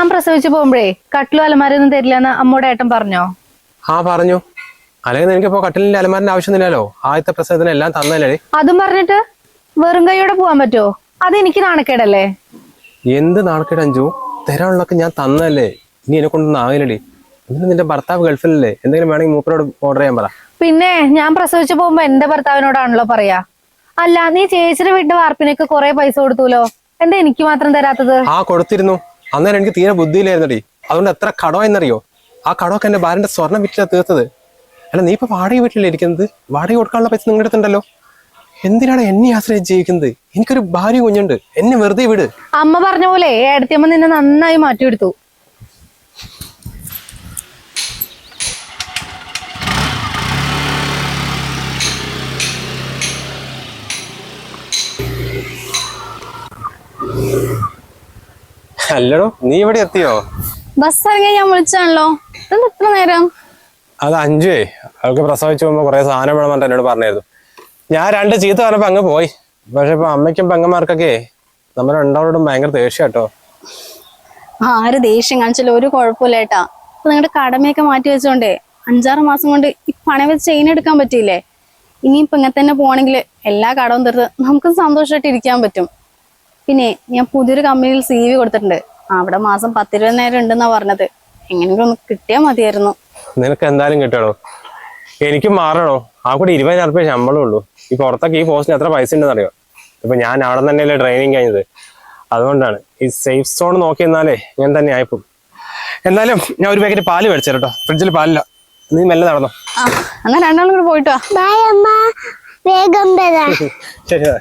ഞാൻ പ്രസവിച്ചു പോകുമ്പോഴേ കട്ടിലും അലമാരൊന്നും തരില്ലെന്ന് അമ്മോടെ ഏട്ടൻ പറഞ്ഞോ? ആ പറഞ്ഞു. അല്ലെങ്കിൽ എനിക്കിപ്പോ കട്ടിലിന്റെ അലമാരിന്റെ ആവശ്യമൊന്നുമില്ലല്ലോ. ആദ്യത്തെ പ്രസവത്തിന് എല്ലാം തന്നല്ലേ. അതും പറഞ്ഞിട്ട് വെറും കൈയോടെ പോവാൻ പറ്റുമോ? അത് എനിക്ക് നാണക്കേടല്ലേ? എന്ത് നാണക്കേട് അഞ്ജു? തരാനുള്ളൊക്കെ ഞാൻ തന്നല്ലേ. ഇനി എന്നെ കൊണ്ടൊന്നും ആകില്ലടി. എന്നിട്ട് നിന്റെ ഭർത്താവ് ഗൾഫിലല്ലേ. എന്തെങ്കിലും വേണമെങ്കിൽ മൂപ്പരോട് ഓർഡർ ചെയ്യാൻ പറ. പിന്നെ ഞാൻ പ്രസവിച്ചു പോകുമ്പോ എന്റെ ഭർത്താവിനോടാണല്ലോ പറയാ. അല്ല, നീ ചേച്ചിയുടെ വീട്ടിന്റെ വാർപ്പിനൊക്കെ കുറെ പൈസ കൊടുത്തൂലോ, എന്താ എനിക്ക് മാത്രം തരാത്തത്? ആ കൊടുത്തിരുന്നു. അന്നേരം എനിക്ക് തീരെ ബുദ്ധിയില്ലായിരുന്നടി. അതുകൊണ്ട് എത്ര കടമെന്നറിയോ? ആ കടമൊക്കെ എന്റെ ഭാര്യന്റെ സ്വർണ്ണം വിറ്റിട്ടാ തീർത്തത്. അല്ല, നീ ഇപ്പൊ വാടക വീട്ടിലല്ലേ ഇരിക്കുന്നത്? വാടക കൊടുക്കാനുള്ള പൈസ നിങ്ങളുടെ അടുത്തുണ്ടല്ലോ. എന്തിനാണ് എന്നെ ആശ്രയിച്ച് ജീവിക്കുന്നത്? എനിക്കൊരു ഭാര്യ കുഞ്ഞുണ്ട്. എന്നെ വെറുതെ വിട്. അമ്മ പറഞ്ഞ പോലെ ഏടത്തിയമ്മ നിന്നെ നന്നായി മാറ്റിയെടുത്തു. അല്ലടോ, നീ ഇവിടെ എത്തിയോ? ബസ് ഇറങ്ങി ഞാൻ വിളിച്ചാണല്ലോ. ഇതെന്താ ഇത്ര നേരം? അത് അഞ്ജുവേ, അവൾക്ക് പ്രസവിച്ചു പോകുമ്പോ കുറെ സാധനം വേണം പറഞ്ഞിട്ട് എന്നോട് പറഞ്ഞായിരുന്നു. ഞാൻ രണ്ട് ചീത്ത പറഞ്ഞപ്പോ അങ്ങ് പോയി. പക്ഷെ ഇപ്പൊ അമ്മയ്ക്കും പെങ്ങന്മാർക്കൊക്കെ നമ്മൾ രണ്ടാളോടും ഭയങ്കര ദേഷ്യം കേട്ടോ. ആര് ദേഷ്യം കാണിച്ചാലും ഒരു കുഴപ്പമില്ല ഏട്ടാ. അപ്പൊ നിങ്ങളുടെ കടമയൊക്കെ മാറ്റി വെച്ചോണ്ടേ 5-6 മാസം കൊണ്ട് ഈ പണയം വെച്ച് ചെയിൻ എടുക്കാൻ പറ്റിയില്ലേ? ഇനിയിപ്പൊ ഇങ്ങനെ തന്നെ പോവാണെങ്കിൽ എല്ലാ കടവും തീർത്ത് നമുക്ക് സന്തോഷമായിട്ട് ഇരിക്കാൻ പറ്റും. പിന്നെ ഞാൻ പുതിയൊരു കമ്പനിയിൽ CV കൊടുത്തിട്ടുണ്ട്. അവിടെ മാസം 10-20,000 ഉണ്ടെന്നാ പറഞ്ഞത്. എങ്ങനെയെങ്കിലും ഒന്ന് കിട്ടിയാൽ മതിയായിരുന്നു. നിനക്ക് എന്തായാലും കിട്ടണോ? എനിക്കും മാറണോ? ആ കൂടി 20,000 രൂപ ശമ്പളം ഉള്ളൂ. ഈ പുറത്തൊക്കെ ഈ പോസ്റ്റിന് എത്ര പൈസ ഉണ്ടെന്ന് അറിയോ? ഇപ്പൊ ഞാൻ അവിടെ തന്നെയല്ലേ ട്രെയിനിങ് കഴിഞ്ഞത്. അതുകൊണ്ടാണ് ഈ സേഫ് സോൺ നോക്കി എന്നാലേ ഞാൻ തന്നെ ആയിപ്പോ. എന്നാലും ഞാൻ ഒരു പാക്കറ്റ് പാല് മേടിച്ചു കേട്ടോ. ഫ്രിഡ്ജിൽ പാലില്ല. നീ മെല്ലെ നടന്നോ. എന്നാ രണ്ടാളും കൂടെ പോയിട്ട് വാ. ബൈ അമ്മ, വേഗം വരാം. ശരി.